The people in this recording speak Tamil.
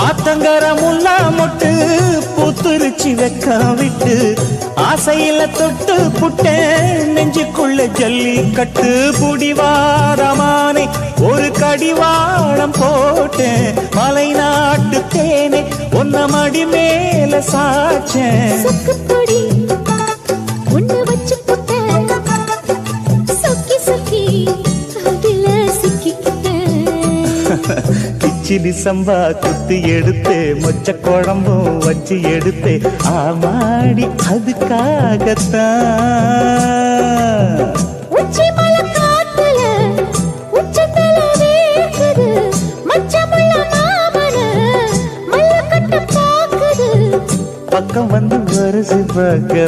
ஆத்தங்கரமுல்லா மொட்டு பூத்துருச்சி வெக்க விட்டு ஆசையில தொட்டு புட்டேன் நெஞ்சுக்குள்ள ஜல்லி கட்டு புடிவாரமானே ஒரு கடிவாளம் போட்டேன் மலை நாட்டு தேனே ஒன்ன மடி மேல சாச்சேன் கிச்சிலி சம்பா குத்தி எடுத்து மொச்ச குழம்பும் வச்சு எடுத்து ஆமாடி அதுக்காகத்தான் பக்கம் வந்து வருது பக்க